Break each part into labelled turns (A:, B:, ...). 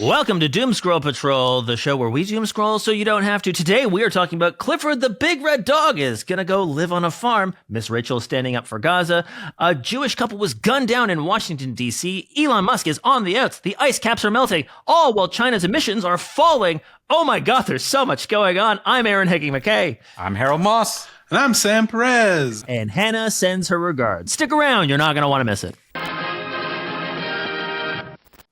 A: Welcome to Doom Scroll Patrol, the show where we doom scroll so you don't have to. Today we are talking about Clifford the big red dog is gonna go live on a farm. Miss Rachel is standing up for Gaza. A Jewish couple was gunned down in Washington, D.C. Elon Musk is on the outs. The ice caps are melting, all while China's emissions are falling. Oh my God, there's so much going on. I'm Aaron Hickey McKay.
B: I'm Harold Moss.
C: And I'm Sam Perez.
A: And Hannah sends her regards. Stick around, you're not gonna want to miss it.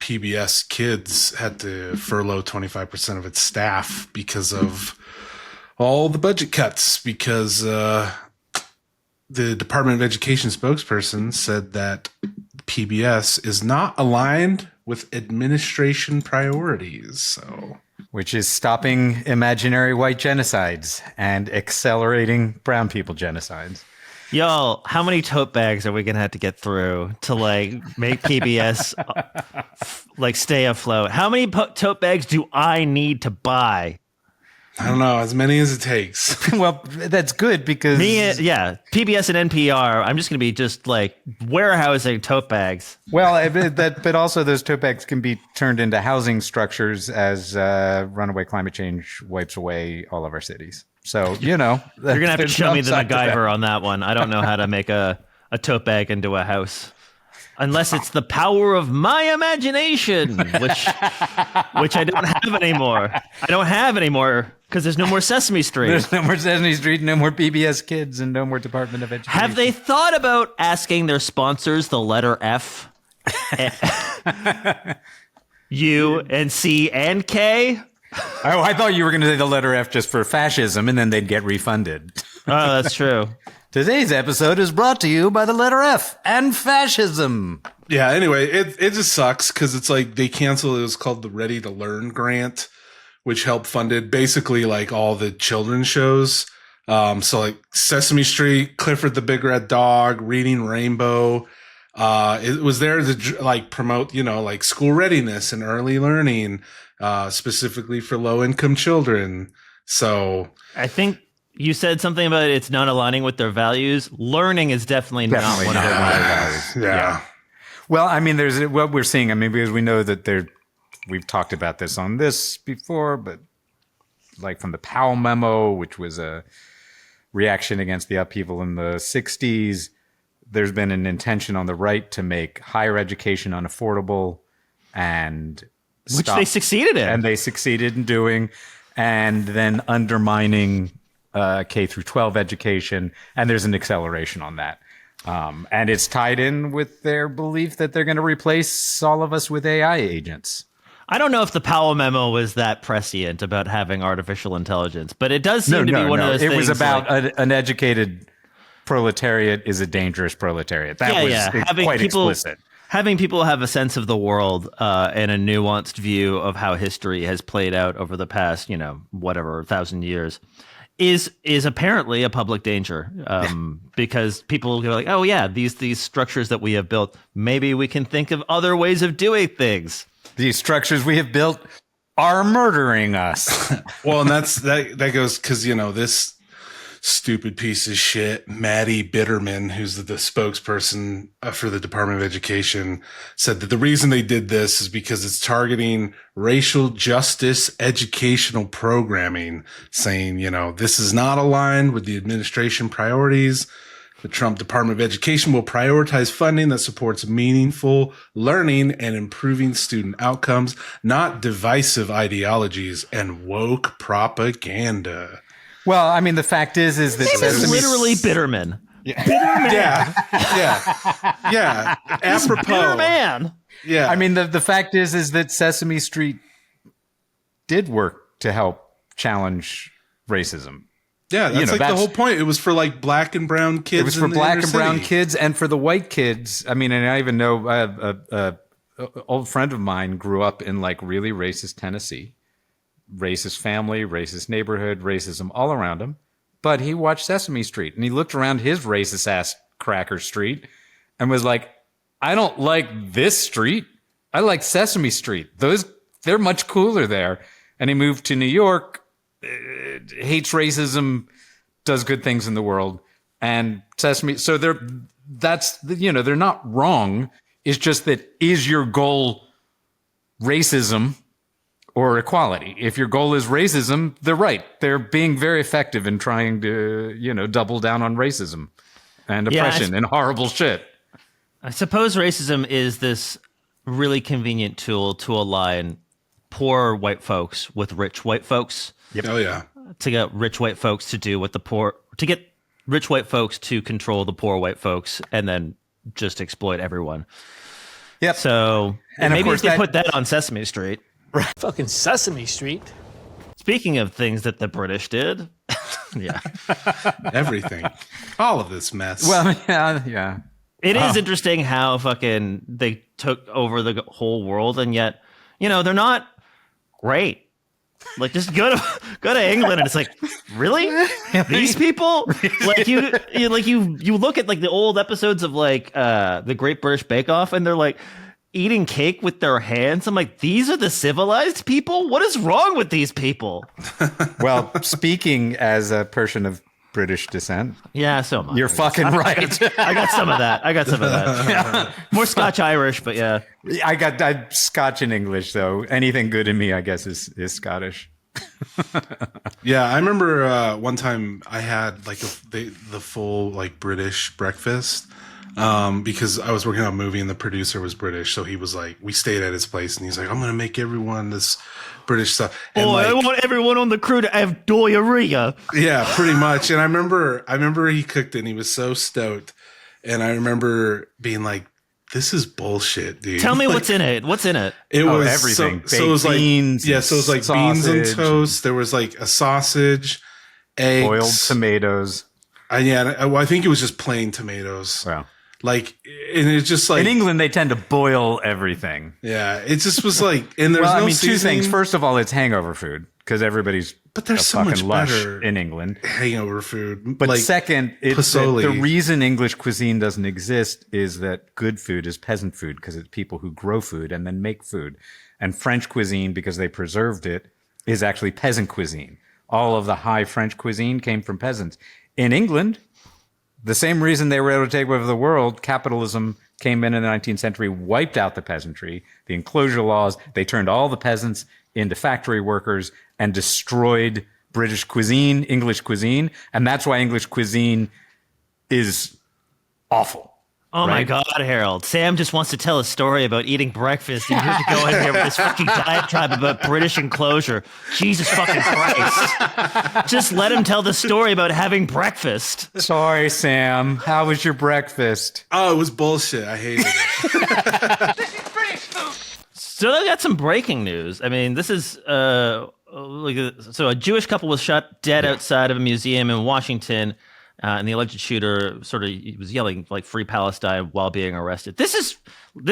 C: PBS Kids had to furlough 25% of its staff because of all the budget cuts, because the Department of Education spokesperson said that PBS is not aligned with administration priorities. So,
B: which is stopping imaginary white genocides and accelerating brown people genocides.
A: Y'all, how many tote bags are we going to have to get through to, make PBS, stay afloat? How many tote bags do I need to buy?
C: I don't know, as many as it takes.
B: Well, that's good because...
A: PBS and NPR, I'm just going to be warehousing tote bags.
B: Well, but also those tote bags can be turned into housing structures as runaway climate change wipes away all of our cities. So, you're going to
A: have to show me the MacGyver on that one. I don't know how to make a tote bag into a house. Unless it's the power of my imagination, which I don't have anymore. I don't have anymore because there's no more Sesame Street.
B: There's no more Sesame Street, no more PBS Kids, and no more Department of Education.
A: Have they thought about asking their sponsors the letter F? U and C and K?
B: Oh, I thought you were going to say the letter F just for fascism, and then they'd get refunded.
A: Oh, that's true.
B: Today's episode is brought to you by the letter F and fascism.
C: Yeah, anyway, it just sucks because it's like they canceled, it was called the Ready to Learn grant, which helped funded basically all the children's shows. So Sesame Street, Clifford the Big Red Dog, Reading Rainbow. It was there to promote, school readiness and early learning, specifically for low income children. So
A: I think you said something about it's not aligning with their values. Learning is definitely not one of their values.
C: Yeah.
B: Well, I mean, there's what we're seeing. I mean, because we know that we've talked about this on this before, but from the Powell memo, which was a reaction against the upheaval in the 60s, there's been an intention on the right to make higher education unaffordable
A: which they succeeded in.
B: And they succeeded in doing, and then undermining K through 12 education. And there's an acceleration on that. And it's tied in with their belief that they're going to replace all of us with AI agents.
A: I don't know if the Powell memo was that prescient about having artificial intelligence, but it does seem to be one of those things.
B: It was about an educated proletariat is a dangerous proletariat. That was quite explicit. Having people have a sense of the world and a nuanced view of how history has played out over the past, 1,000 years is apparently a public danger because people will go oh yeah, these structures that we have built, maybe we can think of other ways of doing things. These structures we have built are murdering us.
C: Well, and that goes because, this stupid piece of shit, Maddie Bitterman, who's the spokesperson for the Department of Education, said that the reason they did this is because it's targeting racial justice educational programming, saying, this is not aligned with the administration priorities. The Trump Department of Education will prioritize funding that supports meaningful learning and improving student outcomes, not divisive ideologies and woke propaganda.
B: Well, I mean, the fact is that
A: it's literally Bitterman.
C: Yeah. Bitterman. Yeah. Apropos.
A: Bitterman.
C: Yeah.
B: I mean, the fact is that Sesame Street did work to help challenge racism.
C: Yeah, that's the whole point. It was for black and brown kids.
B: It was for black and brown kids and for the white kids. I mean, and I even know an old friend of mine grew up in really racist Tennessee. Racist family, racist neighborhood, racism all around him. But he watched Sesame Street and he looked around his racist ass cracker street and was like, I don't like this street. I like Sesame Street. They're much cooler there. And he moved to New York, hates racism, does good things in the world, and Sesame. So they're not wrong. It's just that, is your goal racism or equality? If your goal is racism, they're right. They're being very effective in trying to, double down on racism and oppression and horrible shit.
A: I suppose racism is this really convenient tool to align poor white folks with rich white folks.
C: Yep. Oh yeah.
A: To get rich white folks to do what to get rich white folks to control the poor white folks and then just exploit everyone.
B: Yep.
A: So, and maybe they put that on Sesame Street.
D: Right. Fucking Sesame Street.
A: Speaking of things that the British did. Yeah.
C: Everything. All of this mess.
B: Well, yeah.
A: It is interesting how fucking they took over the whole world, and yet, they're not great. Like, just go to England, and it's like, really? These people? Like you look at like the old episodes of like the Great British Bake Off, and they're like eating cake with their hands. I'm like, these are the civilized people? What is wrong with these people?
B: Well, speaking as a person of British descent.
A: Yeah, so am I.
B: You're fucking right.
A: I got some of that. Yeah. More Scotch-Irish, but yeah.
B: I Scotch and English, though. Anything good in me, I guess, is Scottish.
C: Yeah, I remember one time I had like the full like British breakfast because I was working on a movie and the producer was British, so he was like, we stayed at his place and he's like, I'm gonna make everyone this British stuff. And
A: I want everyone on the crew to have diarrhea.
C: Yeah, pretty much. And I remember he cooked it and he was so stoked. And I remember being like, this is bullshit, dude.
A: Tell me what's in it. What's in it?
C: It was
B: everything.
C: So it was like
B: beans.
C: Yeah, so it was like beans and toast. There was like a sausage, eggs,
B: boiled tomatoes.
C: I think it was just plain tomatoes.
B: Wow.
C: Like, and it's just like
B: in England they tend to boil everything.
C: Yeah, it just was like, and there's
B: two
C: seasoning.
B: things. First of all, it's hangover food because everybody's
C: so much better
B: in England
C: hangover food.
B: But
C: like,
B: second, it's the reason English cuisine doesn't exist is that good food is peasant food because it's people who grow food and then make food, and French cuisine, because they preserved it, is actually peasant cuisine. All of the high French cuisine came from peasants. In England, the same reason they were able to take over the world, capitalism came in the 19th century, wiped out the peasantry, the enclosure laws. They turned all the peasants into factory workers and destroyed British cuisine, English cuisine. And that's why English cuisine is awful.
A: Oh my God, Harold. Sam just wants to tell a story about eating breakfast, and you're to go in here with this fucking diatribe about British enclosure. Jesus fucking Christ. Just let him tell the story about having breakfast.
B: Sorry, Sam. How was your breakfast?
C: Oh, it was bullshit. I hated it.
D: This is British food.
A: So I got some breaking news. I mean, this is so a Jewish couple was shot dead outside of a museum in Washington. And the alleged shooter he was yelling like "Free Palestine" while being arrested. This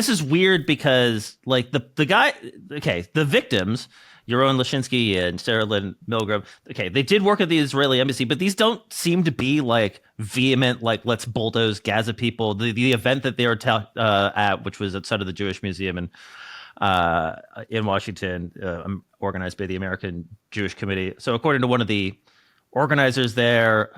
A: is weird because like the guy, the victims, Yaron Lashinsky and Sarah Lynn Milgram, they did work at the Israeli embassy, but these don't seem to be like vehement, like let's bulldoze Gaza people. The event that they were at, which was outside of the Jewish Museum in Washington, organized by the American Jewish Committee. So according to one of the organizers there,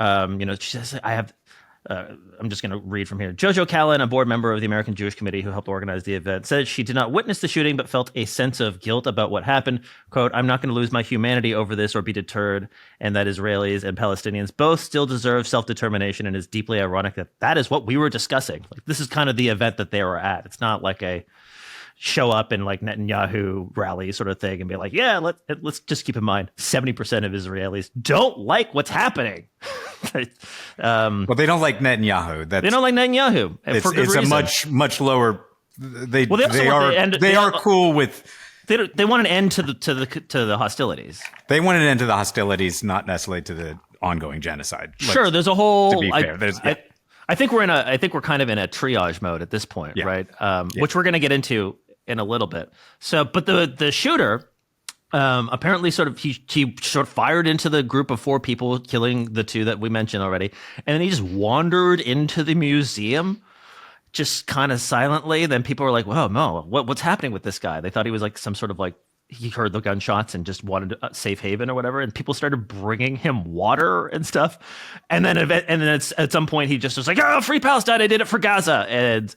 A: she says, I'm just going to read from here. Jojo Callan, a board member of the American Jewish Committee who helped organize the event, said she did not witness the shooting, but felt a sense of guilt about what happened. Quote, I'm not going to lose my humanity over this or be deterred, and that Israelis and Palestinians both still deserve self-determination, and it's deeply ironic that is what we were discussing. Like, this is kind of the event that they were at. It's not like a show up in like Netanyahu rally sort of thing and be like, yeah, let's just keep in mind 70% of Israelis don't like what's happening.
B: Well, they don't like Netanyahu.
A: They don't like Netanyahu.
B: It's a much lower. They are cool with.
A: They want an end to the hostilities.
B: They want an end to the hostilities, not necessarily to the ongoing genocide.
A: Sure, there's a whole.
B: To be fair,
A: I think we're kind of in a triage mode at this point, right? Which we're going to get into in a little bit. So, but the shooter apparently he fired into the group of 4 people, killing the 2 that we mentioned already, and then he just wandered into the museum, just kind of silently. Then people were like, "Whoa, no, what's happening with this guy?" They thought he was like some sort of like he heard the gunshots and just wanted a safe haven or whatever, and people started bringing him water and stuff. And then at some point he just was like, "Oh, free Palestine! I did it for Gaza." And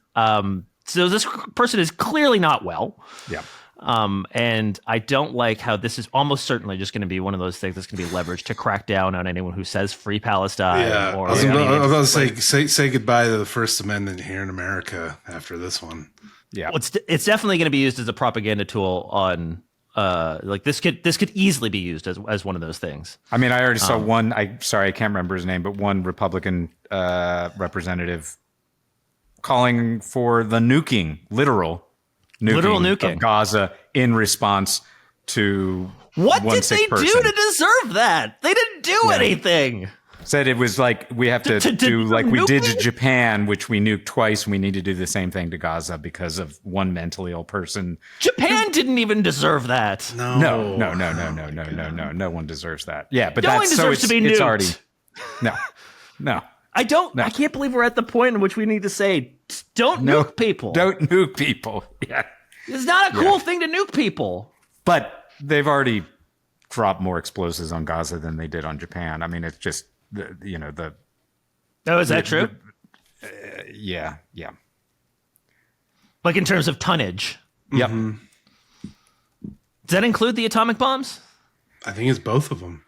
A: so this person is clearly not well.
B: Yeah.
A: And I don't like how this is almost certainly just going to be one of those things that's going to be leveraged to crack down on anyone who says free Palestine.
C: Yeah,
A: Or
C: I was about to say goodbye to the First Amendment here in America after this one.
B: Yeah,
A: well, it's definitely going to be used as a propaganda tool on. Like this could easily be used as one of those things.
B: I mean, I already saw one. I can't remember his name, but one Republican representative calling for the literal nuking of Gaza in response to
A: what did they do to deserve that? They didn't do anything.
B: Said it was like we have to do like we did to Japan, which we nuked twice. And we need to do the same thing to Gaza because of one mentally ill person.
A: Japan didn't even deserve that.
B: No one deserves that. Yeah, but
A: no one deserves to be nuked.
B: It's already no.
A: I can't believe we're at the point in which we need to say don't nuke people.
B: Don't nuke people. Yeah,
A: it's not a cool thing to nuke people.
B: But they've already dropped more explosives on Gaza than they did on Japan. I mean, it's just.
A: Is that true?
B: Yeah.
A: Like in terms of tonnage.
B: Yep.
C: Mm-hmm.
A: Does that include the atomic bombs?
C: I think it's both of them,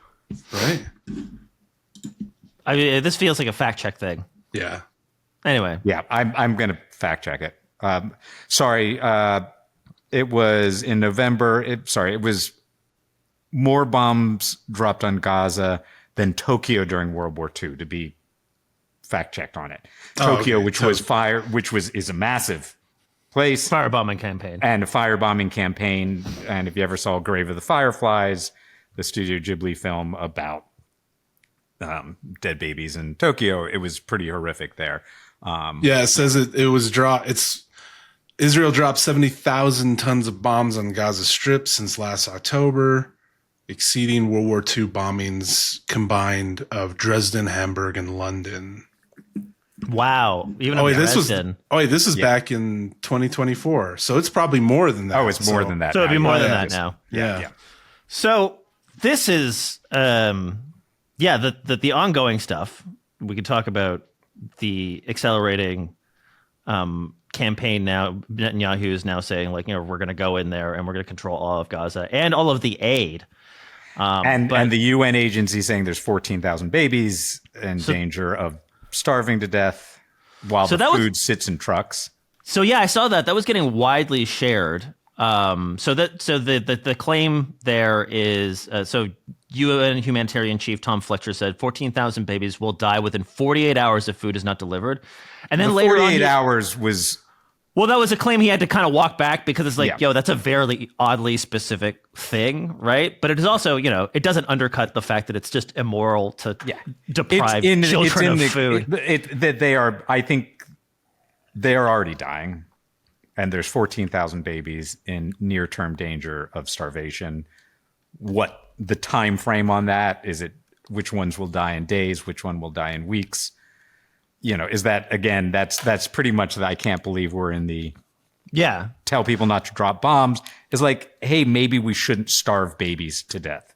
C: right?
A: I mean, this feels like a fact check thing.
C: Yeah.
A: Anyway.
B: Yeah, I'm going to fact check it. Sorry. It was in November. It was more bombs dropped on Gaza than Tokyo during World War II, to be fact checked on it. Tokyo, which is a massive place.
A: Firebombing campaign.
B: And a firebombing campaign. And if you ever saw Grave of the Fireflies, the Studio Ghibli film about dead babies in Tokyo, it was pretty horrific there.
C: It says it was Israel dropped 70,000 tons of bombs on Gaza Strip since last October, exceeding World War II bombings combined of Dresden, Hamburg, and London.
A: Wow.
C: This is back in 2024. So it's probably more than that.
B: Oh, it's more than that.
A: So it'd be more than that now.
C: Yeah.
A: So this is, the ongoing stuff. We could talk about the accelerating campaign now. Netanyahu is now saying, like, we're going to go in there and we're going to control all of Gaza and all of the aid.
B: And the UN agency saying there's 14,000 babies in danger of starving to death while the food sits in trucks.
A: So I saw that was getting widely shared. The claim there is UN humanitarian chief Tom Fletcher said 14,000 babies will die within 48 hours if food is not delivered. And then later
B: 48 hours was.
A: Well, that was a claim he had to kind of walk back because it's like, that's a very oddly specific thing, right? But it is also, it doesn't undercut the fact that it's just immoral to deprive children of food.
B: I think they are already dying, and there's 14,000 babies in near-term danger of starvation. What the time frame on that is? Which ones will die in days? Which one will die in weeks? Is that, again, that's pretty much that I can't believe we're in the tell people not to drop bombs. Is like, hey, maybe we shouldn't starve babies to death.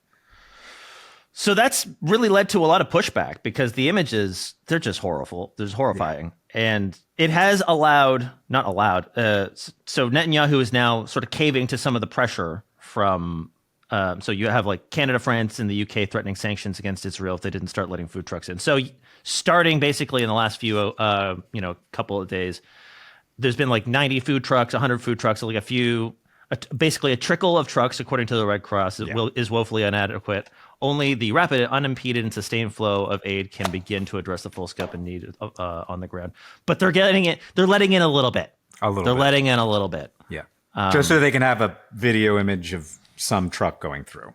A: So that's really led to a lot of pushback because the images, they're just horrible. They're horrifying. And it has so Netanyahu is now sort of caving to some of the pressure from, so you have like Canada, France, and the UK threatening sanctions against Israel if they didn't start letting food trucks in. So starting basically in the last few, couple of days, there's been like 90 food trucks, 100 food trucks, like basically a trickle of trucks, according to the Red Cross, is woefully inadequate. Only the rapid, unimpeded, and sustained flow of aid can begin to address the full scope and need on the ground. But they're letting in a little bit. Letting in a little bit.
B: Yeah. Just so they can have a video image of some truck going through.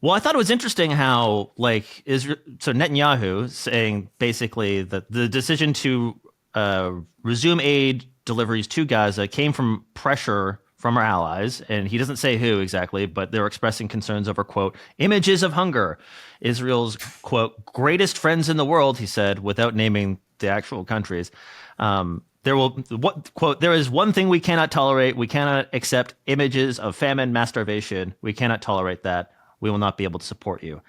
A: Well, I thought it was interesting how, Netanyahu saying basically that the decision to resume aid deliveries to Gaza came from pressure from our allies, and he doesn't say who exactly, but they're expressing concerns over, quote, images of hunger. Israel's, quote, greatest friends in the world, he said, without naming the actual countries. There is one thing we cannot tolerate. We cannot accept images of famine, mass starvation. We cannot tolerate that. We will not be able to support you.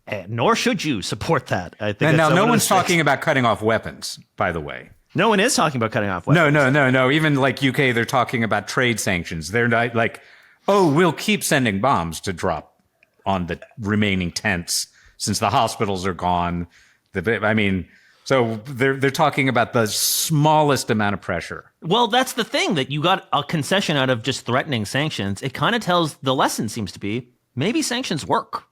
A: And nor should you support that. I think.
B: And now, no one's talking about cutting off weapons, by the way.
A: No one is talking about cutting off weapons.
B: No. Even like UK, they're talking about trade sanctions. They're not like, oh, we'll keep sending bombs to drop on the remaining tents since the hospitals are gone. So they're talking about the smallest amount of pressure.
A: Well, that's the thing, that you got a concession out of just threatening sanctions. It kind of tells the lesson seems to be maybe sanctions work.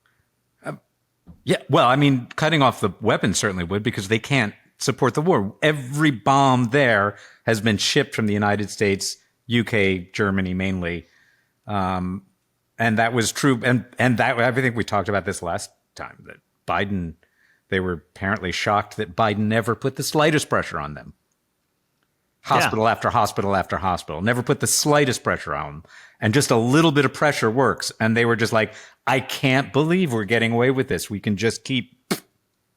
B: Yeah, well, cutting off the weapons certainly would, because they can't support the war. Every bomb there has been shipped from the United States, UK, Germany mainly. And that was true. And that, I think we talked about this last time, that Biden, they were apparently shocked that Biden never put the slightest pressure on them. Hospital after hospital after hospital, never put the slightest pressure on them. And just a little bit of pressure works. And they were just like, I can't believe we're getting away with this. We can just keep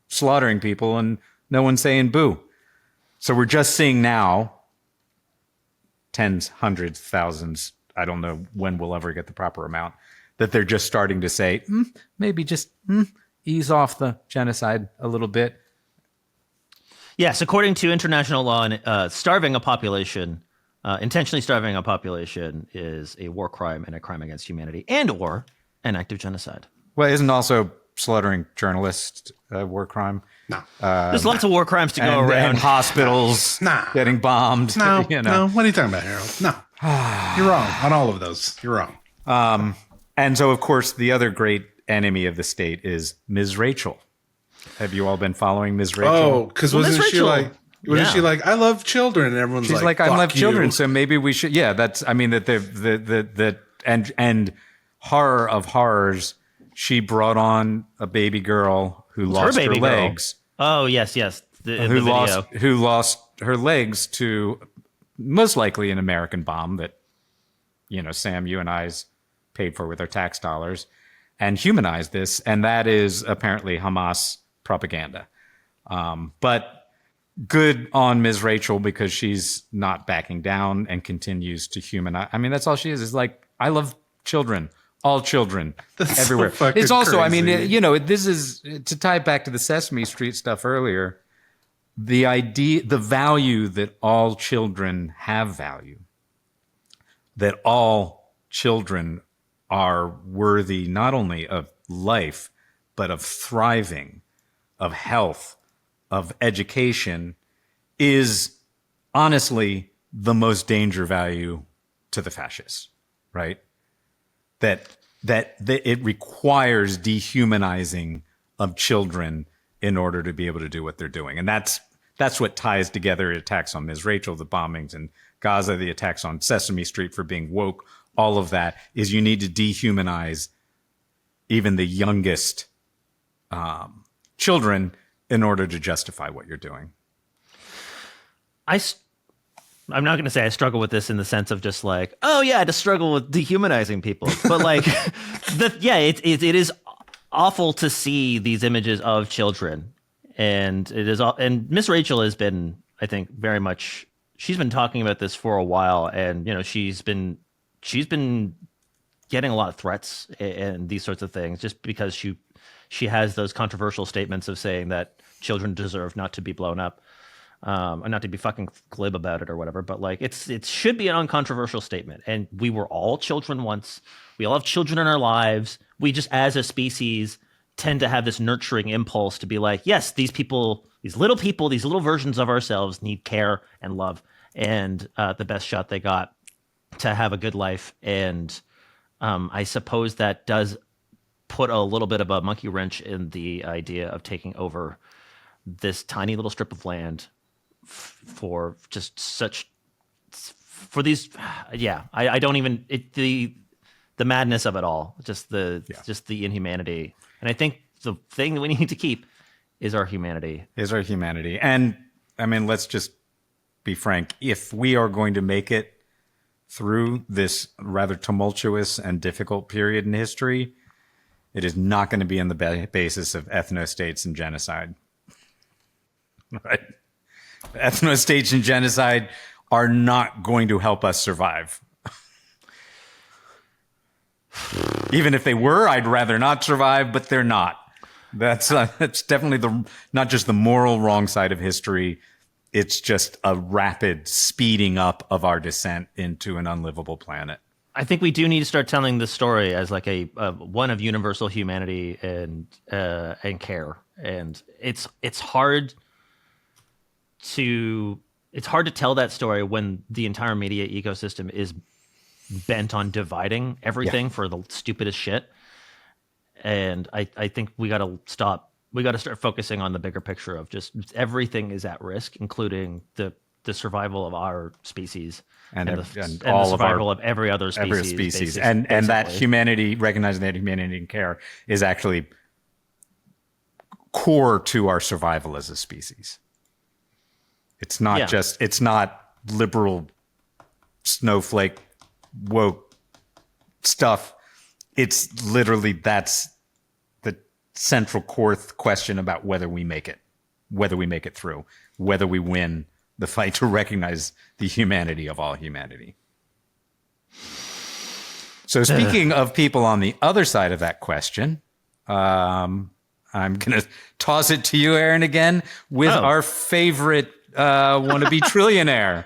B: slaughtering people and no one's saying boo. So we're just seeing now tens, hundreds, thousands. I don't know when we'll ever get the proper amount, that they're just starting to say, maybe just ease off the genocide a little bit.
A: Yes, according to international law, starving a population, intentionally starving a population, is a war crime and a crime against humanity, and/or an act of genocide.
B: Well, isn't also slaughtering journalists a war crime?
C: No.
A: There's lots of war crimes to go around.
B: And hospitals getting bombed.
C: No, no. What are you talking about, Harold? No. You're wrong on all of those. You're wrong.
B: And so, of course, the other great enemy of the state is Ms. Rachel. Have you all been following Ms. Rachel?
C: Oh, because wasn't she like, I love children, and everyone's
B: She's like, I love children, so maybe we should. Yeah, that's. And horror of horrors, she brought on a baby girl who lost her legs.
A: Oh yes,
B: who lost her legs to most likely an American bomb that, Sam, you and I's paid for with our tax dollars, and humanized this, and that is apparently Hamas propaganda. But good on Ms. Rachel, because she's not backing down and continues to humanize. That's all she is like, I love children, all children, everywhere.
C: So
B: it's also,
C: crazy.
B: this is, to tie it back to the Sesame Street stuff earlier, the idea, the value that all children have value, that all children are worthy not only of life, but of thriving, of health, of education, is honestly the most danger value to the fascists, right? That it requires dehumanizing of children in order to be able to do what they're doing. And that's what ties together attacks on Ms. Rachel, the bombings in Gaza, the attacks on Sesame Street for being woke. All of that is, you need to dehumanize even the youngest children in order to justify what you're doing.
A: I'm not going to say I struggle with this in the sense of just like, oh yeah, to struggle with dehumanizing people, but like, it is awful to see these images of children, and and Miss Rachel has been, I think, very much, she's been talking about this for a while, and she's been getting a lot of threats and these sorts of things, just because she has those controversial statements of saying that children deserve not to be blown up. And not to be fucking glib about it or whatever, but like it should be an uncontroversial statement. And we were all children once. We all have children in our lives. We just, as a species, tend to have this nurturing impulse to be like, yes, these little versions of ourselves need care and love, and the best shot they got to have a good life. And I suppose that does put a little bit of a monkey wrench in the idea of taking over this tiny little strip of land for these. I don't even, the madness of it all, just the inhumanity. And I think the thing that we need to keep is our humanity.
B: And let's just be frank. If we are going to make it through this rather tumultuous and difficult period in history, it is not going to be on the basis of ethno-states and genocide. Right? ethnostate and genocide are not going to help us survive. Even if they were, I'd rather not survive, but they're not. That's definitely not just the moral wrong side of history. It's just a rapid speeding up of our descent into an unlivable planet.
A: I think we do need to start telling the story as like a one of universal humanity and care. And it's hard to tell that story when the entire media ecosystem is bent on dividing everything for the stupidest shit. And I think we got to stop. We got to start focusing on the bigger picture of just everything is at risk, including the survival of our species and all the survival of every other species.
B: And that humanity, recognizing that humanity and care is actually core to our survival as a species. It's not it's not liberal snowflake woke stuff. It's literally, that's the central core question about whether we make it through, whether we win the fight to recognize the humanity of all humanity. So speaking of people on the other side of that question, I'm going to toss it to you, Aaron, again with our favorite wannabe trillionaire.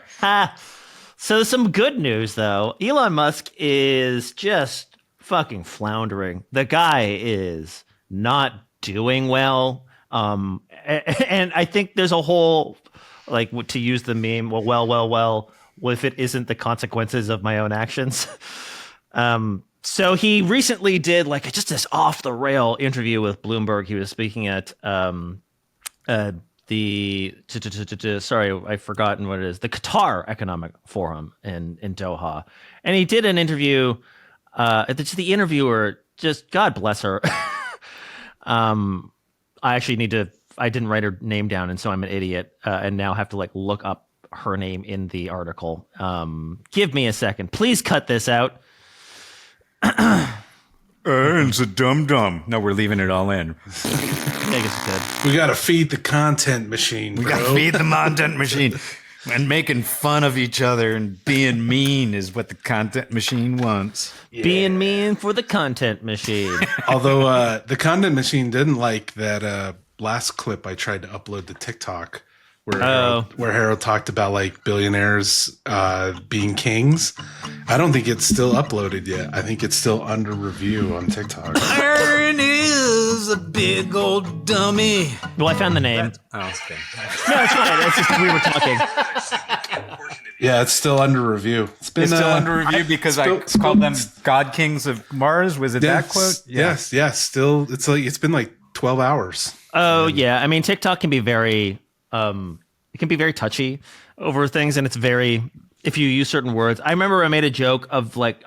A: So some good news, though. Elon Musk is just fucking floundering. The guy is not doing well. And I think there's a whole, like, to use the meme, well, if it isn't the consequences of my own actions. So he recently did like just this off the rail interview with Bloomberg. He was speaking at sorry, I've forgotten what it is, the Qatar Economic Forum in Doha. And he did an interview, the interviewer, just God bless her. I didn't write her name down, and so I'm an idiot, and now have to like look up her name in the article. Give me a second. Please cut this out.
B: Aaron's a dum-dum. No, we're leaving it all in.
A: I guess it's good.
C: We got to feed the content machine, bro.
B: We got to feed the content machine. And making fun of each other and being mean is what the content machine wants.
A: Yeah. Being mean for the content machine.
C: Although the content machine didn't like that last clip I tried to upload to TikTok where Harold talked about like billionaires being kings. I don't think it's still uploaded yet. I think it's still under review on TikTok.
B: Aaron is a big old dummy.
A: Well, I found the name.
B: Okay.
A: No, it's fine. It's just we were talking.
C: Yeah, it's still under review. It's still
B: under review because I called them God Kings of Mars. Was it that quote?
C: Yeah. Yes. Still, it's been like 12 hours.
A: Oh yeah. I mean, TikTok can be very, it can be very touchy over things, and it's very, if you use certain words. I remember I made a joke of like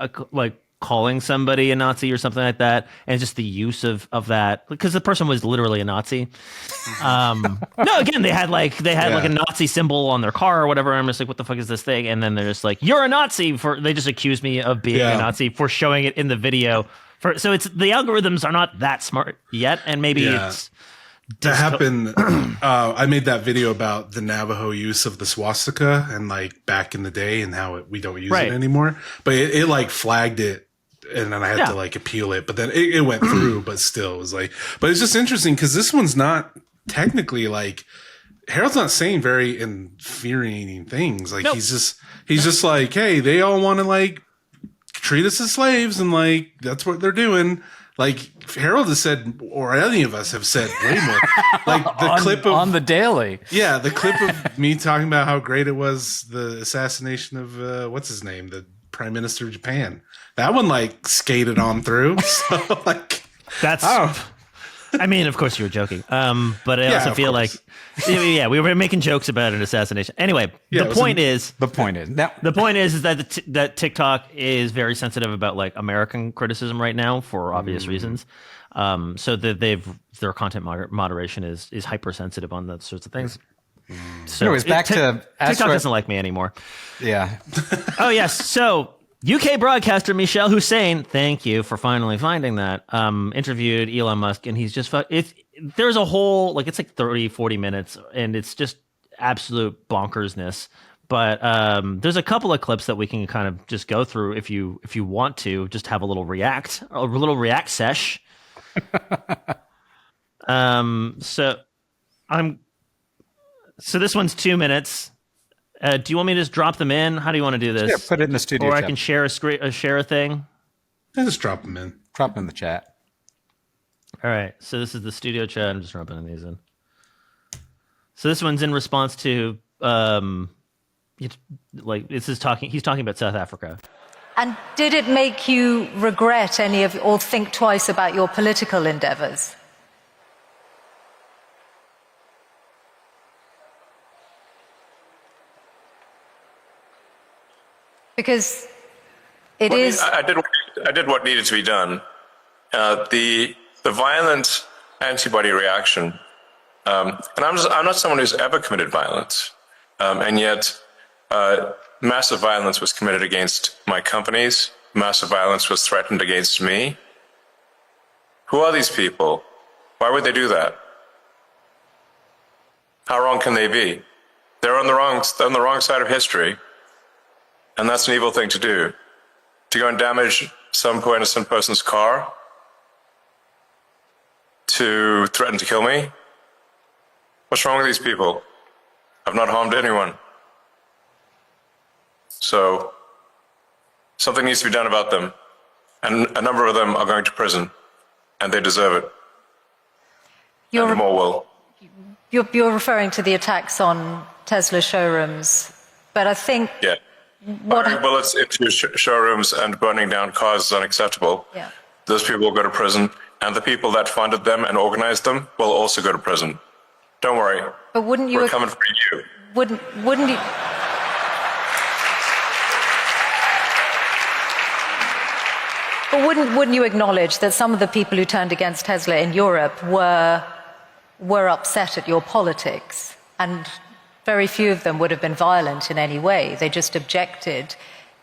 A: calling somebody a Nazi or something like that, and just the use of that, because the person was literally a Nazi. No, again, they had like a Nazi symbol on their car or whatever. I'm just like, what the fuck is this thing? And then they're just like, you're a Nazi. They just accused me of being a Nazi for showing it in the video. So it's, the algorithms are not that smart yet, and maybe it's.
C: That happened. I made that video about the Navajo use of the swastika and like back in the day and how we don't use it anymore. But it like flagged it, and then I had to like appeal it. But then it went through. But still, it was like. But it's just interesting because this one's not technically like, Harold's not saying very infuriating things. Like he's just like, hey, they all want to like treat us as slaves, and like that's what they're doing. Like Harold has said, or any of us have said way more. Like the clip
B: on the daily.
C: Yeah, the clip of me talking about how great it was, the assassination of what's his name, the Prime Minister of Japan. That one like skated on through. So like
A: that's. I mean, of course you were joking. But I also feel like, we were making jokes about an assassination. Anyway, the point is that TikTok is very sensitive about like American criticism right now for obvious reasons. So that their content moderation is hypersensitive on those sorts of things. So
B: anyways, back to
A: TikTok doesn't like me anymore.
B: Yeah.
A: Oh yes. So UK broadcaster Michel Hussein, thank you for finally finding that, interviewed Elon Musk, and he's just there's a whole, like, it's like 30, 40 minutes, and it's just absolute bonkersness. But there's a couple of clips that we can kind of just go through if you want to just have a little react sesh. So this one's 2 minutes. Do you want me to just drop them in? How do you want to do this?
B: Yeah, put it in the studio.
A: Or
B: chat.
A: I can share a thing.
C: Yeah, just drop them in.
B: Drop them in the chat.
A: All right. So this is the studio chat. I'm just dropping these in. So this one's in response to he's talking about South Africa.
E: And did it make you regret or think twice about your political endeavors? Because I
F: did what needed to be done. The violent antibody reaction, and I'm not someone who's ever committed violence, and yet massive violence was committed against my companies. Massive violence was threatened against me. Who are these people? Why would they do that? How wrong can they be? They're on the wrong side of history. And that's an evil thing to do. To go and damage some poor innocent person's car, to threaten to kill me. What's wrong with these people? I've not harmed anyone. So, something needs to be done about them. And a number of them are going to prison. And they deserve it. And more will.
E: You're referring to the attacks on Tesla showrooms. But I think...
F: Yeah. Firing bullets into showrooms and burning down cars is unacceptable.
E: Yeah.
F: Those people will go to prison, and the people that funded them and organized them will also go to prison. Don't worry.
E: But wouldn't you?
F: We're coming for you.
E: Wouldn't you? But wouldn't you acknowledge that some of the people who turned against Tesla in Europe were upset at your politics, and very few of them would have been violent in any way. They just objected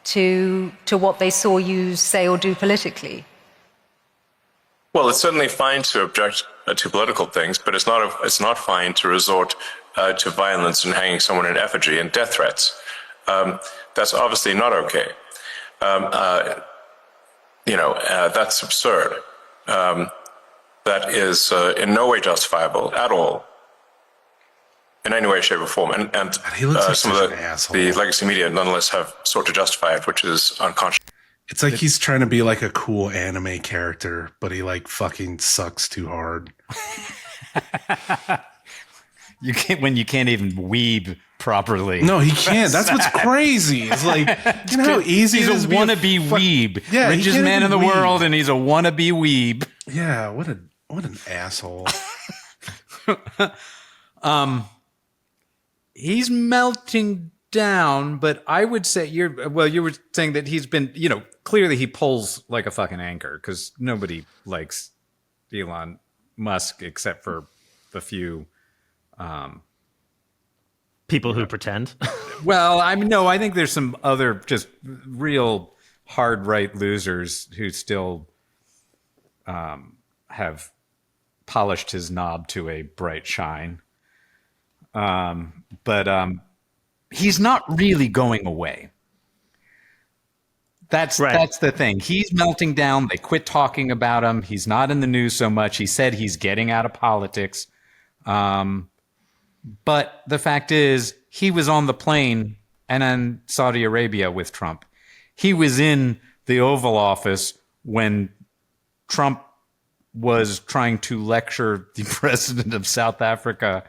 E: to what they saw you say or do politically.
F: Well, it's certainly fine to object to political things, but it's not fine to resort to violence and hanging someone in effigy and death threats. That's obviously not okay. That's absurd. That is in no way justifiable at all. In any way, shape, or form. And
C: he looks like
F: some
C: such
F: of
C: an asshole.
F: the legacy media nonetheless have sought to justify it, which is unconscious.
C: It's like he's trying to be like a cool anime character, but he like fucking sucks too hard.
B: You can't even weeb properly.
C: No, he can't. That's what's crazy. It's like, you know how easy
B: he's
C: it is
B: a wannabe weeb.
C: Yeah,
B: richest man in the
C: weeb.
B: world, and he's a wannabe weeb.
C: Yeah, what an asshole.
B: He's melting down, but I would say you were saying that he's been, clearly he pulls like a fucking anchor because nobody likes Elon Musk except for the few
A: people who pretend.
B: Well, I think there's some other just real hard right losers who still have polished his knob to a bright shine. But he's not really going away. That's the thing. He's melting down. They quit talking about him. He's not in the news so much. He said he's getting out of politics. But the fact is, he was on the plane and in Saudi Arabia with Trump. He was in the Oval Office when Trump was trying to lecture the president of South Africa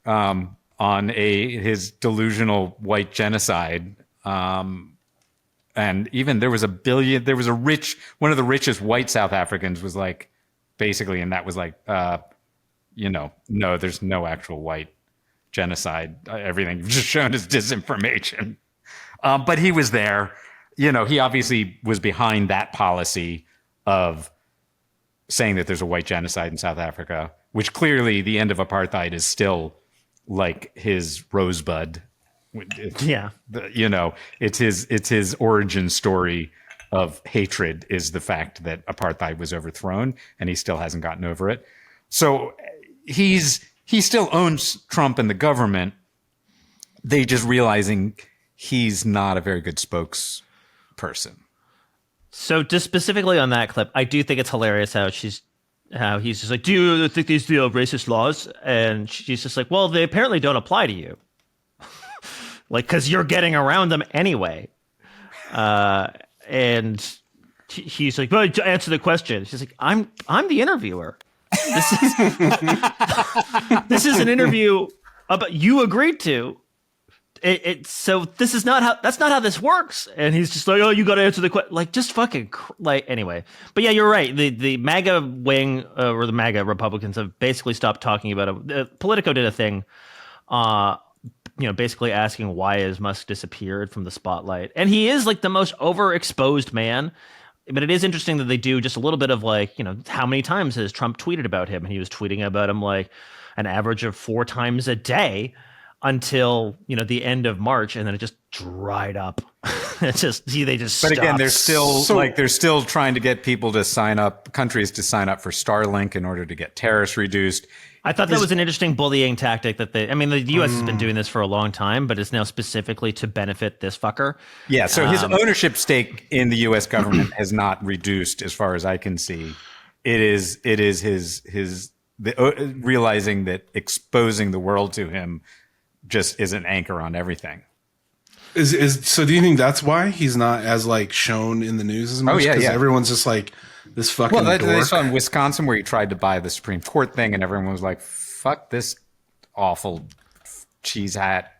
B: on his delusional white genocide. And even one of the richest white South Africans was like, basically, and that was like, no, there's no actual white genocide. Everything you've just shown is disinformation. But he was there. He obviously was behind that policy of saying that there's a white genocide in South Africa, which clearly the end of apartheid is still like his rosebud.
A: Yeah.
B: It's his origin story of hatred is the fact that apartheid was overthrown and he still hasn't gotten over it. So he still owns Trump and the government, they just realizing he's not a very good spokesperson.
A: So just specifically on that clip, I do think it's hilarious how he's just like, do you think these are racist laws? And she's just like, well, they apparently don't apply to you. Like, because you're getting around them anyway. And he's like, well, answer the question. She's like, I'm the interviewer. This is an interview about you agreed to. So this is that's not how this works. And he's just like, oh, you got to answer the question. Like, just fucking anyway. But yeah, you're right. The MAGA wing or the MAGA Republicans have basically stopped talking about it. Politico did a thing, basically asking why has Musk disappeared from the spotlight. And he is like the most overexposed man. But it is interesting that they do just a little bit of like, how many times has Trump tweeted about him? And he was tweeting about him like an average of 4 times a day until, the end of March. And then it just dried up. They just
B: But again, they're still trying to get people to sign up, countries to sign up for Starlink in order to get tariffs reduced.
A: I thought that was an interesting bullying tactic that the U.S. has been doing this for a long time, but it's now specifically to benefit this fucker.
B: Yeah, so his ownership stake in the U.S. government has not reduced, as far as I can see. It is his realizing that exposing the world to him just is an anchor on everything.
C: So do you think that's why he's not as like shown in the news as much?
B: Oh yeah, yeah.
C: Everyone's just like this fucking.
B: Well, they saw in Wisconsin where he tried to buy the Supreme Court thing, and everyone was like, "Fuck this awful cheese hat."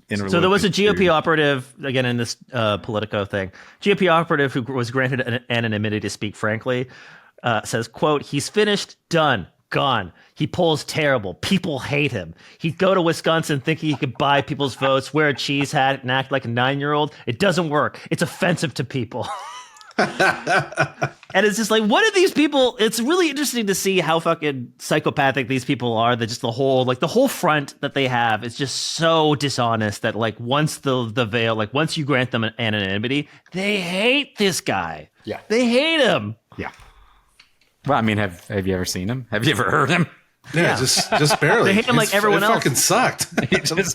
A: So there was a GOP operative again in this Politico thing. GOP operative who was granted anonymity to speak frankly says, "quote He's finished, done." Gone. He polls terrible. People hate him. He'd go to Wisconsin thinking he could buy people's votes, wear a cheese hat, and act like a 9-year-old. It doesn't work. It's offensive to people. And it's just like, what are these people? It's really interesting to see how fucking psychopathic these people are. That just the whole front that they have is just so dishonest that like once the veil, like once you grant them an anonymity, they hate this guy.
B: Yeah.
A: They hate him.
B: Yeah. Well, I mean, have you ever seen him? Have you ever heard him?
C: Yeah. just barely.
A: They hate him like everyone else.
C: It fucking sucked.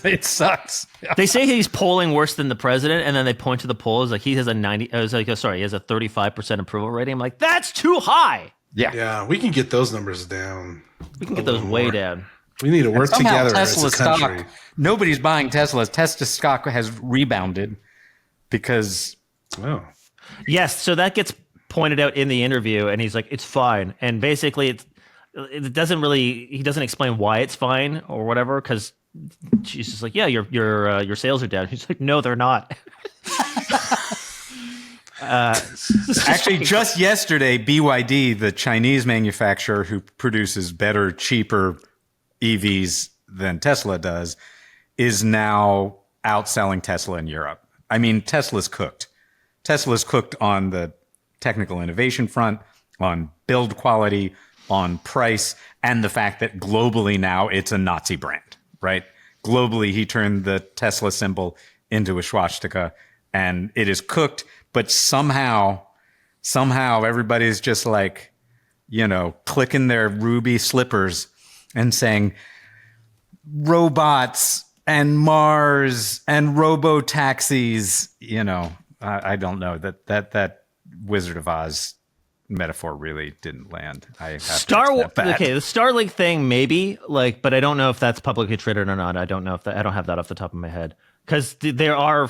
B: It sucks.
A: They say he's polling worse than the president, and then they point to the polls like he has a 35% approval rating. I'm like, that's too high.
C: Yeah, we can get those numbers down.
A: We can get those way down.
C: We need to work together
B: Tesla
C: as a country.
B: stock, nobody's buying Teslas. Tesla stock has rebounded because.
C: Oh.
A: Yes, so that gets pointed out in the interview, and he's like, it's fine. And basically, he doesn't explain why it's fine or whatever, because she's just like, yeah, your sales are down. He's like, no, they're not.
B: Actually, just yesterday, BYD, the Chinese manufacturer who produces better, cheaper EVs than Tesla does, is now outselling Tesla in Europe. I mean, Tesla's cooked. Tesla's cooked on the technical innovation front, on build quality, on price, and the fact that globally now it's a Nazi brand, right? Globally, he turned the Tesla symbol into a swastika, and it is cooked. But somehow everybody's just like, clicking their ruby slippers and saying robots and Mars and robo taxis. I don't know that Wizard of Oz metaphor really didn't land. The Starlink
A: thing maybe, but I don't know if that's publicly traded or not. I don't know I don't have that off the top of my head, because there are.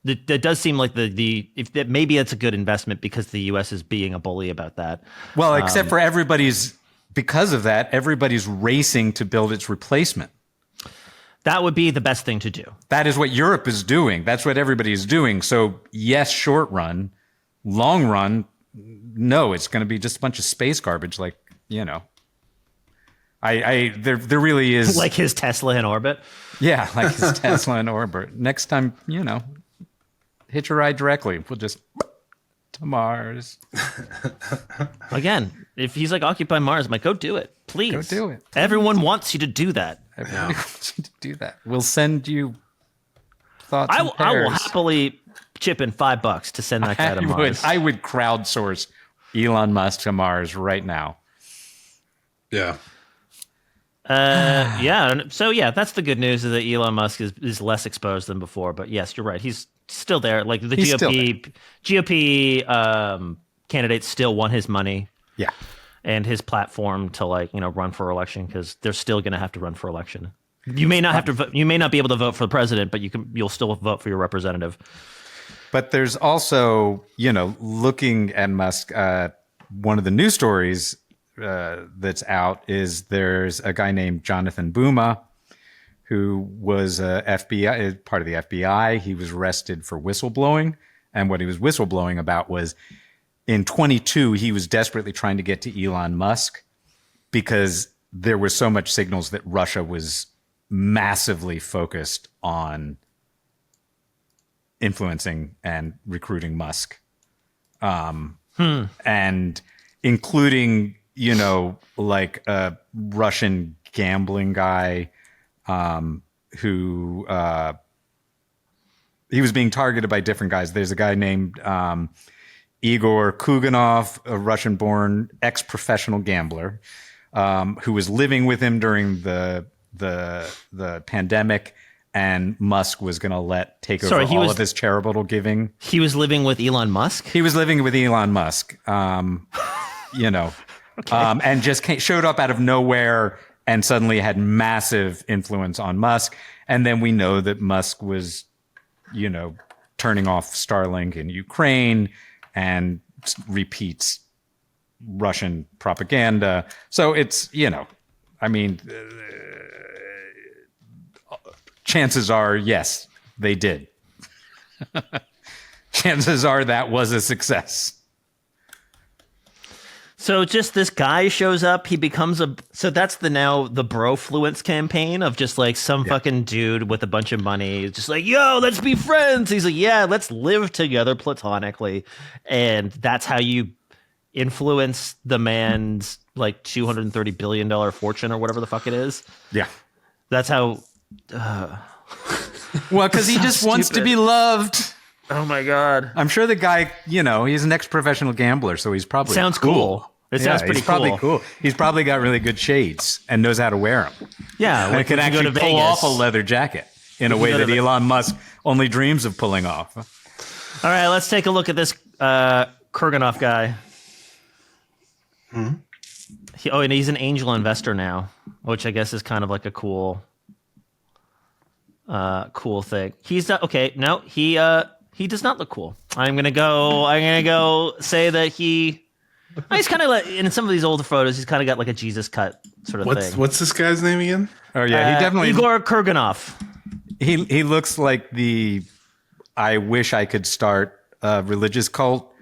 A: That does seem like maybe it's a good investment because the U.S. is being a bully about that.
B: Well, except for because of that, everybody's racing to build its replacement.
A: That would be the best thing to do. That
B: is what Europe is doing. That's what everybody's doing. So yes, short run, long run, no, it's going to be just a bunch of space garbage. There really is
A: like his Tesla in orbit.
B: Yeah, like his Tesla in orbit. Next time, hitch a ride directly. We'll just to Mars.
A: Again, if he's like Occupy Mars, I'm like, go do it, please.
B: Go do it.
A: Everyone wants you to do that.
B: Everybody wants you to do that. We'll send you thoughts. I
A: will happily chip in $5 to send that guy to Mars.
B: I would crowdsource Elon Musk to Mars right now.
C: Yeah.
A: Yeah. So yeah, that's the good news is that Elon Musk is less exposed than before. But yes, you're right. He's still there. Like the GOP candidates still want his money.
B: Yeah.
A: And his platform to run for election because they're still going to have to run for election. You may not have to vote, you may not be able to vote for the president, but you'll still vote for your representative.
B: But there's also, looking at Musk, one of the news stories that's out is there's a guy named Jonathan Buma who was FBI, part of the FBI. He was arrested for whistleblowing. And what he was whistleblowing about was in 22, he was desperately trying to get to Elon Musk because there were so much signals that Russia was massively focused on influencing and recruiting Musk. And including, like a Russian gambling guy who he was being targeted by different guys. There's a guy named Igor Kuganov, a Russian-born ex-professional gambler, who was living with him during the pandemic, and Musk was going to take over all of his charitable giving.
A: He was living with Elon Musk?
B: He was living with Elon Musk, okay. And just showed up out of nowhere and suddenly had massive influence on Musk. And then we know that Musk was, turning off Starlink in Ukraine and repeats Russian propaganda. So it's, chances are, yes, they did. Chances are that was a success.
A: So just this guy shows up, he becomes so that's the brofluence campaign of just like some fucking dude with a bunch of money, just like, yo, let's be friends. He's like, yeah, let's live together platonically. And that's how you influence the man's like $230 billion fortune or whatever the fuck it is.
B: Yeah.
A: That's how.
B: Well, because he just wants to be loved.
A: Oh my God.
B: I'm sure the guy, he's an ex-professional gambler, so he's probably
A: cool. It sounds pretty
B: he's probably cool. He's probably got really good shades and knows how to wear them.
A: Yeah.
B: And can actually pull off a leather jacket in a way that Elon Musk only dreams of pulling off.
A: All right, let's take a look at this Kurganov guy. And he's an angel investor now, which I guess is kind of like a cool thing. He's not okay. No, he does not look cool. I'm gonna go say that he's kind of like in some of these older photos. He's kind of got like a Jesus cut sort of thing.
C: What's this guy's name again?
B: Oh yeah, he definitely
A: Igor Kurganov.
B: He looks like I wish I could start a religious cult,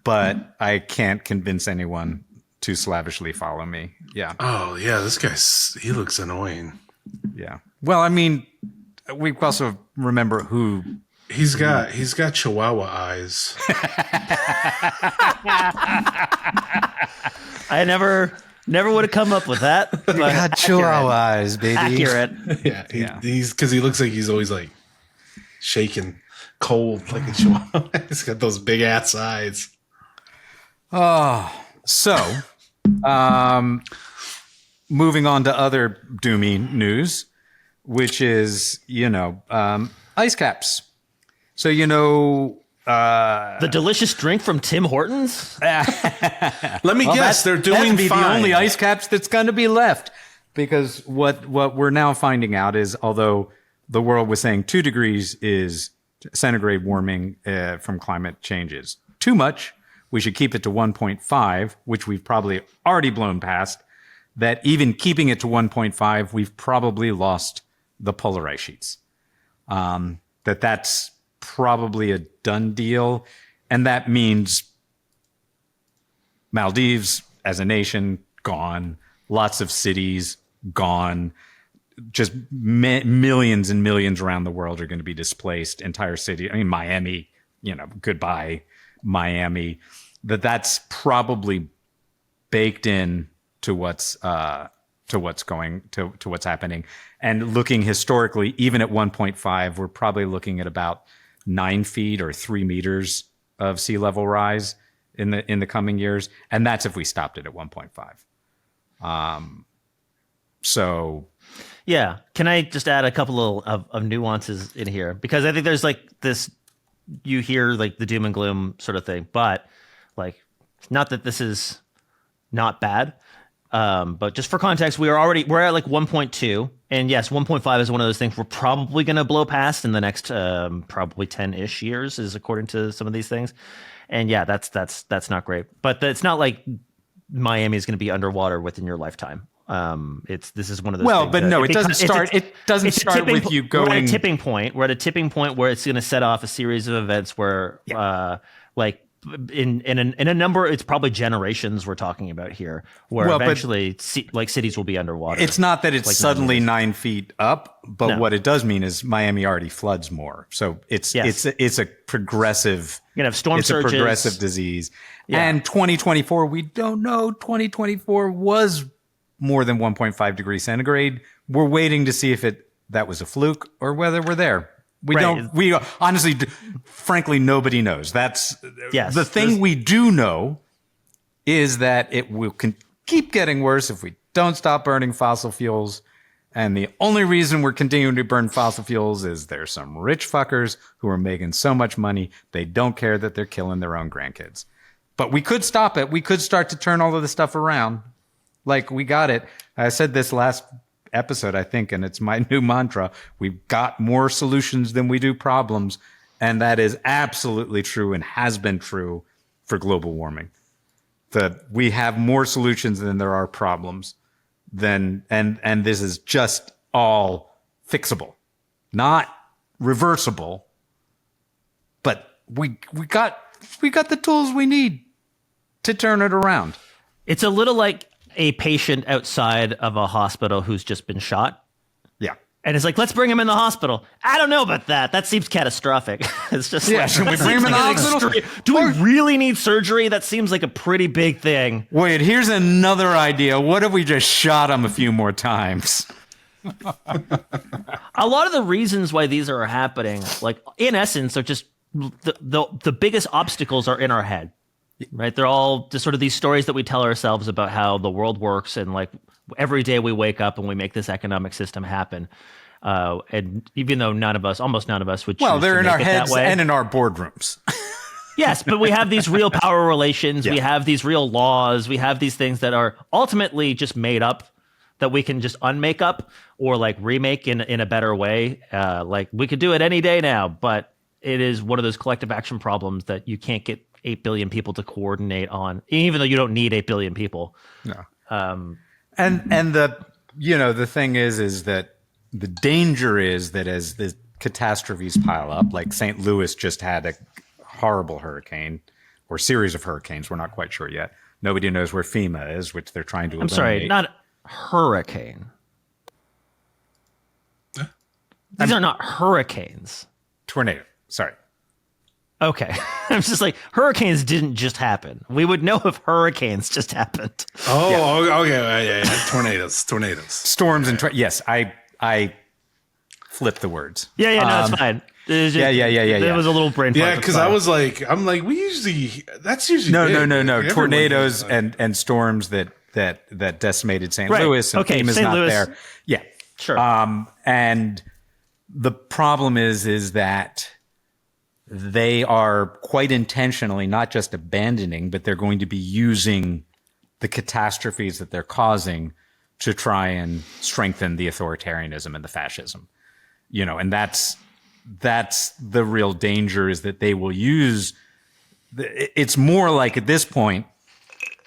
B: but I can't convince anyone to slavishly follow me. Yeah.
C: Oh yeah, this guy, he looks annoying.
B: Yeah. Well, I mean, we also remember who
C: he's got Chihuahua eyes.
A: I never would have come up with that. But
B: got Chihuahua eyes, baby.
A: Accurate.
C: Yeah. He's because he looks like he's always like shaking cold like a Chihuahua. He's got those big ass eyes.
B: Oh, so moving on to other doomy news, which is, ice caps. So,
A: the delicious drink from Tim Hortons?
C: Let me guess, they're doing
B: fine.
C: The
B: only ice caps that's going to be left. Because what we're now finding out is, although the world was saying 2 degrees is centigrade warming from climate changes too much, we should keep it to 1.5, which we've probably already blown past, that even keeping it to 1.5, we've probably lost the polar ice sheets. That's probably a done deal. And that means Maldives as a nation, gone. Lots of cities, gone. Just millions and millions around the world are going to be displaced. Entire city. I mean, Miami, goodbye, Miami. That's probably baked in to what's happening. And looking historically, even at 1.5, we're probably looking at about 9 feet or 3 meters of sea level rise in the coming years, and that's if we stopped it at 1.5. So
A: yeah, can I just add a couple of nuances in here? Because I think there's like this, you hear like the doom and gloom sort of thing, but like, not that this is not bad. But just for context, we're at like 1.2, and yes, 1.5 is one of those things we're probably going to blow past in the next probably 10-ish years, is according to some of these things. And yeah, that's not great. But it's not like Miami is going to be underwater within your lifetime. This is one of those.
B: Well,
A: things
B: but no, it doesn't start. It doesn't start with you going.
A: We're at a tipping point. We're at a tipping point where it's going to set off a series of events where, like. In a number, it's probably generations we're talking about here, where eventually like cities will be underwater.
B: It's not that it's like suddenly 9 feet up, but what it does mean is Miami already floods more. So it's a progressive.
A: You're gonna have storm surges.
B: A progressive disease. Yeah. And 2024, we don't know. 2024 was more than 1.5 degrees centigrade. We're waiting to see if that was a fluke or whether we're there. We honestly, frankly, nobody knows. That's the thing we do know is that it will keep getting worse if we don't stop burning fossil fuels. And the only reason we're continuing to burn fossil fuels is there's some rich fuckers who are making so much money, they don't care that they're killing their own grandkids. But we could stop it. We could start to turn all of this stuff around. Like, we got it. I said this last episode, I think, and it's my new mantra. We've got more solutions than we do problems, and that is absolutely true and has been true for global warming. That we have more solutions than there are problems. And this is just all fixable, not reversible. But we got the tools we need to turn it around.
A: It's a little like a patient outside of a hospital who's just been shot.
B: Yeah.
A: And it's like, let's bring him in the hospital. I don't know about that. That seems catastrophic. It's just like,
B: should we bring him in the hospital?
A: Do we really need surgery? That seems like a pretty big thing.
B: Wait, here's another idea. What if we just shot him a few more times?
A: A lot of the reasons why these are happening, like, in essence, are just the biggest obstacles are in our head. Right, they're all just sort of these stories that we tell ourselves about how the world works, and like every day we wake up and we make this economic system happen. And even though almost none of us would choose
B: they're
A: to
B: in
A: make
B: our
A: it
B: heads
A: that way.
B: and in our boardrooms.
A: Yes, but we have these real power relations. Yeah. We have these real laws. We have these things that are ultimately just made up that we can just unmake up or like remake in a better way. Like, we could do it any day now, but it is one of those collective action problems that you can't get 8 billion people to coordinate on, even though you don't need 8 billion people.
B: No. And the thing is that the danger is that as the catastrophes pile up, like St. Louis just had a horrible hurricane or series of hurricanes. We're not quite sure yet. Nobody knows where FEMA is, which they're trying to eliminate.
A: I'm sorry, not hurricane. These are not hurricanes.
B: Tornado. Sorry.
A: Okay. I'm just like, hurricanes didn't just happen. We would know if hurricanes just happened.
C: Okay. Tornadoes.
B: Storms and yes, I flipped the words.
A: Yeah, no, it's fine.
B: Yeah.
A: It was a little brain fart.
C: Yeah, because I'm like, that's usually
B: no. Tornadoes and storms that decimated St. Louis, and FEMA's
A: St.
B: not
A: Louis.
B: there. Yeah,
A: sure.
B: And the problem is that they are quite intentionally not just abandoning, but they're going to be using the catastrophes that they're causing to try and strengthen the authoritarianism and the fascism. And that's the real danger, is that they will use. It's more like, at this point,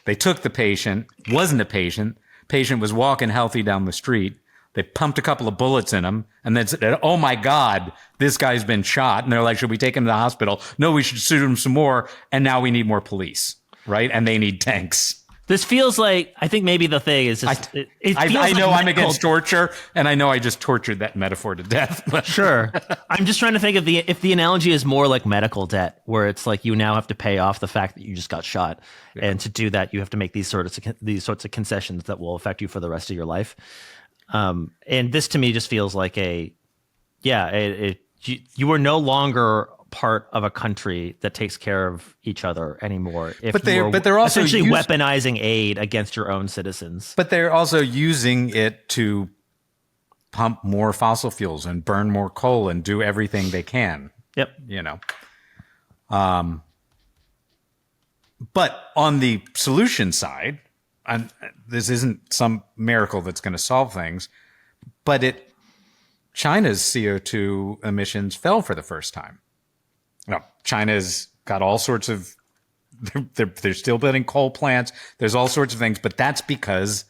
B: they took the patient, wasn't a patient was walking healthy down the street. They pumped a couple of bullets in him and then said, oh my God, this guy's been shot. And they're like, should we take him to the hospital? No, we should shoot him some more. And now we need more police, right? And they need tanks.
A: This feels like, I think maybe the thing is just,
B: I know I'm against torture, and I know I just tortured that metaphor to death. But.
A: Sure. I'm just trying to think if the analogy is more like medical debt, where it's like you now have to pay off the fact that you just got shot. Yeah. And to do that, you have to make these sorts of concessions that will affect you for the rest of your life. And this to me just feels like you are no longer part of a country that takes care of each other anymore.
B: But they're also
A: essentially weaponizing aid against your own citizens.
B: But they're also using it to pump more fossil fuels and burn more coal and do everything they can.
A: Yep.
B: But on the solution side, and this isn't some miracle that's going to solve things, but China's CO2 emissions fell for the first time. Now, China's got all sorts of, they're still building coal plants. There's all sorts of things, but that's because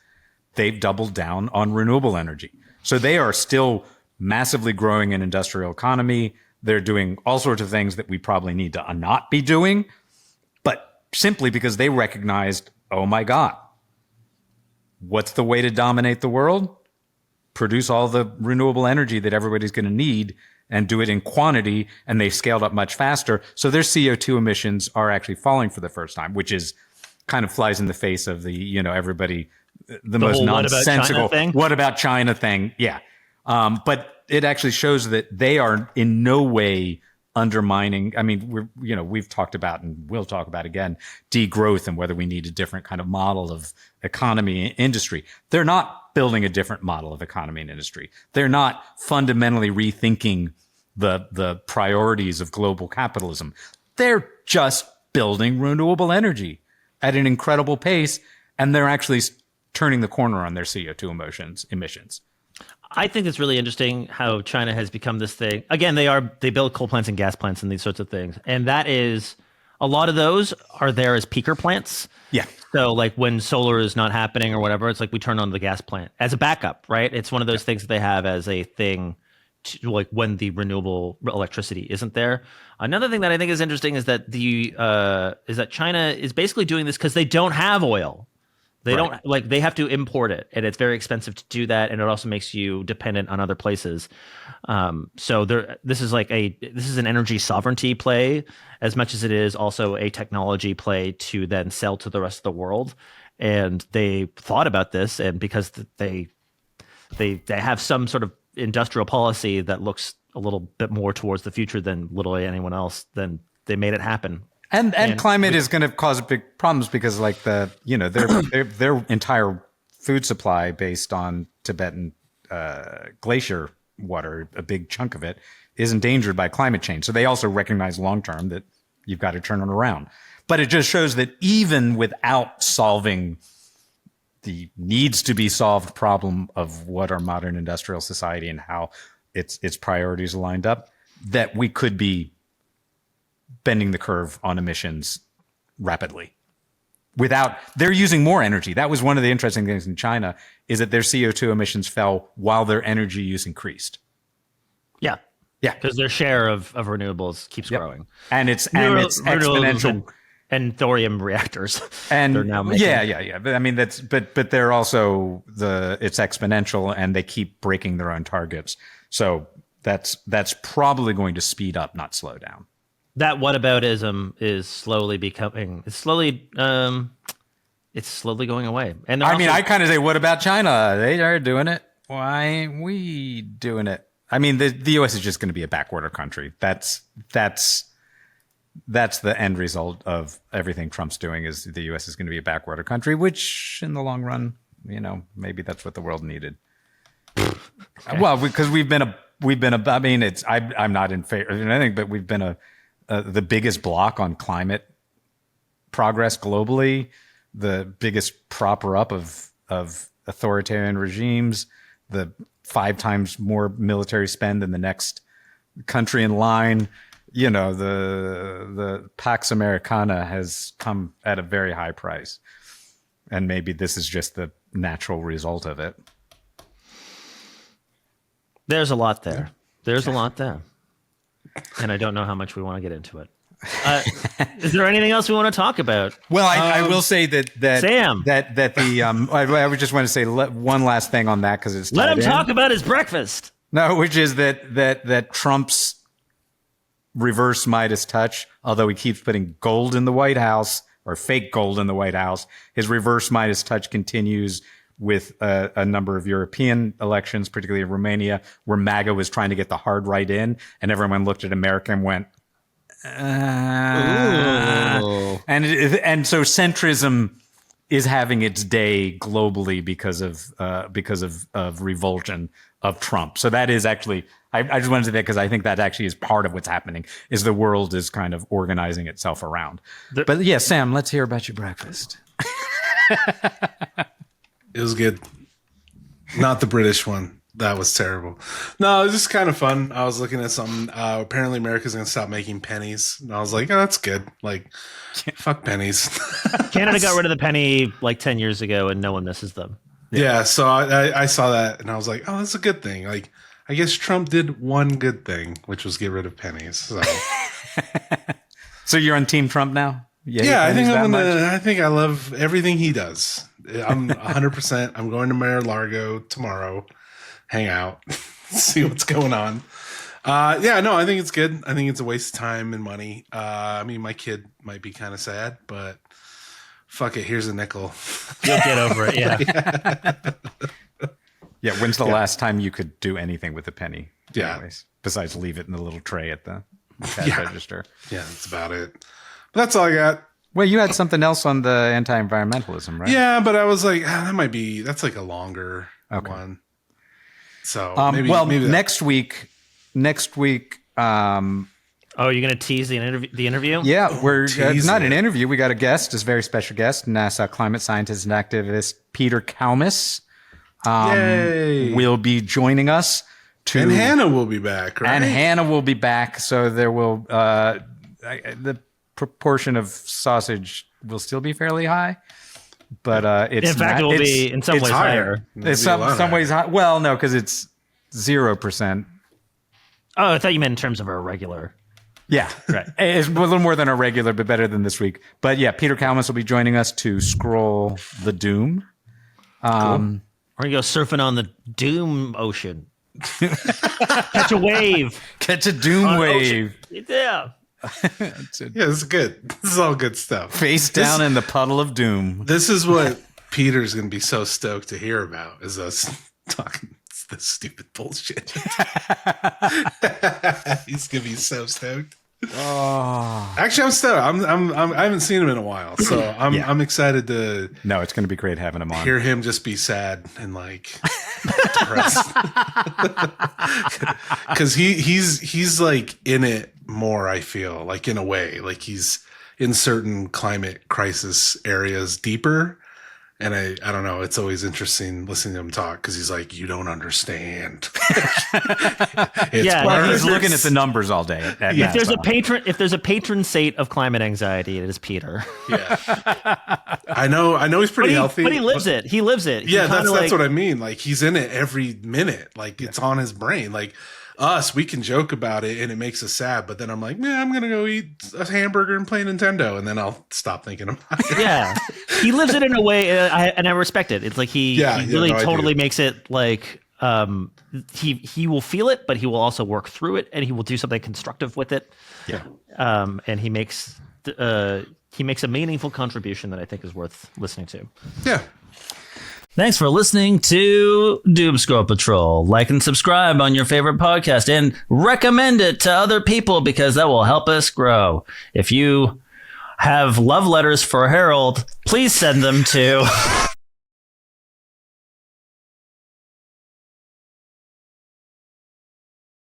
B: they've doubled down on renewable energy. So they are still massively growing an industrial economy. They're doing all sorts of things that we probably need to not be doing, but simply because they recognized, oh my God, what's the way to dominate the world? Produce all the renewable energy that everybody's going to need and do it in quantity. And they scaled up much faster. So their CO2 emissions are actually falling for the first time, which is kind of flies in the face of the, everybody, the most nonsensical what about China thing. Yeah. But it actually shows that they are in no way undermining. I mean, we've talked about, and we'll talk about again, degrowth and whether we need a different kind of model of economy and industry. They're not building a different model of economy and industry. They're not fundamentally rethinking the priorities of global capitalism. They're just building renewable energy at an incredible pace, and they're actually turning the corner on their CO2 emissions.
A: I think it's really interesting how China has become this thing. Again, they build coal plants and gas plants and these sorts of things. And that is, a lot of those are there as peaker plants.
B: Yeah.
A: So like when solar is not happening or whatever, it's like we turn on the gas plant as a backup, right? It's one of those things that they have as a thing to, like when the renewable electricity isn't there. Another thing that I think is interesting is that China is basically doing this because they don't have oil. They don't they have to import it, and it's very expensive to do that, and it also makes you dependent on other places. So this is an energy sovereignty play as much as it is also a technology play to then sell to the rest of the world. And they thought about this, and because they have some sort of industrial policy that looks a little bit more towards the future than literally anyone else, then they made it happen.
B: And climate is going to cause big problems because their entire food supply based on Tibetan glacier water, a big chunk of it, is endangered by climate change. So they also recognize long term that you've got to turn it around. But it just shows that even without solving the needs to be solved problem of what our modern industrial society and how its priorities are lined up, that we could be bending the curve on emissions rapidly. They're using more energy. That was one of the interesting things in China, is that their CO2 emissions fell while their energy use increased.
A: Yeah.
B: Yeah.
A: Because their share of renewables keeps growing.
B: And it's exponential.
A: And thorium reactors.
B: And
A: they're now making.
B: Yeah. But I mean, but they're also it's exponential, and they keep breaking their own targets. So that's probably going to speed up, not slow down.
A: That whataboutism is slowly going away. And
B: I kind of say, what about China? They are doing it. Why ain't we doing it? I mean, the U.S. is just going to be a backwater country. That's the end result of everything Trump's doing, is the U.S. is going to be a backwater country, which in the long run, maybe that's what the world needed. Okay. Well, because I'm not in favor of anything, but we've been the biggest block on climate progress globally, the biggest propper up of authoritarian regimes, the 5 times more military spend than the next country in line. The Pax Americana has come at a very high price, and maybe this is just the natural result of it.
A: There's a lot there. And I don't know how much we want to get into it. Is there anything else we want to talk about?
B: Well, I will say that
A: Sam,
B: that the I would just want to say one last thing on that, because it's
A: let him talk about his breakfast.
B: No, which is that Trump's reverse Midas touch, although he keeps putting gold in the White House, or fake gold in the White House, his reverse Midas touch continues with a number of European elections, particularly Romania, where MAGA was trying to get the hard right in, and everyone looked at America and went, And so centrism is having its day globally because of revulsion of Trump. So that is actually, I just wanted to say that because I think that actually is part of what's happening, is the world is kind of organizing itself around. But yeah, Sam, let's hear about your breakfast.
C: It was good. Not the British one. That was terrible. No, it was just kind of fun. I was looking at something. Apparently, America's going to stop making pennies. And I was like, oh, that's good. Like, fuck pennies.
A: Canada got rid of the penny like 10 years ago, and no one misses them.
C: Yeah, so I saw that, and I was like, oh, that's a good thing. Like, I guess Trump did one good thing, which was get rid of pennies. So,
B: so you're on Team Trump now?
C: Yeah, I think I think I love everything he does. I'm 100%. I'm going to Mar-a-Lago tomorrow. Hang out, see what's going on. Yeah, no, I think it's good. I think it's a waste of time and money. I mean, my kid might be kind of sad, but fuck it. Here's a nickel.
A: You'll get over it. Yeah.
B: Yeah. When's the last time you could do anything with a penny?
C: Yeah.
B: Anyways, besides leave it in the little tray at the cash register.
C: Yeah, that's about it. But that's all I got.
B: Well, you had something else on the anti-environmentalism, right?
C: Yeah, but I was like, that's like a longer one. So maybe
B: next week.
A: Oh, you're gonna tease the interview?
B: Yeah, we're not an interview. We got a guest, a very special guest, NASA climate scientist and activist Peter Kalmus. Will be joining us.
C: And Hannah will be back, right?
B: And Hannah will be back. So there will the proportion of sausage will still be fairly high. But it's
A: in fact, it will be in some ways higher.
B: It's some ways high. Well, no, because it's 0%.
A: Oh, I thought you meant in terms of our regular.
B: Yeah, right. It's a little more than our regular, but better than this week. But yeah, Peter Kalmus will be joining us to scroll the Doom.
A: Cool. Or you go surfing on the Doom ocean. Catch a wave.
B: Catch a Doom wave.
A: Ocean. Yeah.
C: Yeah, this is good. This is all good stuff.
B: Face down in the puddle of doom.
C: This is what Peter's going to be so stoked to hear about, is us talking this stupid bullshit. He's going to be so stoked.
B: Oh,
C: actually, I'm stoked. I haven't seen him in a while, so I'm excited to.
B: No, it's going to be great having him on.
C: Hear him just be sad and like depressed, because he's like in it more. I feel like, in a way, like he's in certain climate crisis areas deeper. And I don't know. It's always interesting listening to him talk, because he's like, you don't understand.
B: He's looking at the numbers all day.
A: If there's a patron saint of climate anxiety, it is Peter.
C: Yeah, I know he's pretty healthy,
A: but he lives it. He lives it.
C: Yeah, that's what I mean. Like, he's in it every minute. Like, it's on his brain. Like us, we can joke about it and it makes us sad, but then I'm like, man, I'm gonna go eat a hamburger and play Nintendo, and then I'll stop thinking about it.
A: Yeah, he lives it in a way, and I respect it. It's like he really totally makes it like he will feel it, but he will also work through it, and he will do something constructive with it.
B: Yeah,
A: and he makes a meaningful contribution that I think is worth listening to.
C: Yeah.
A: Thanks for listening to Doom Scroll Patrol. Like and subscribe on your favorite podcast, and recommend it to other people, because that will help us grow. If you have love letters for Harold, please send them to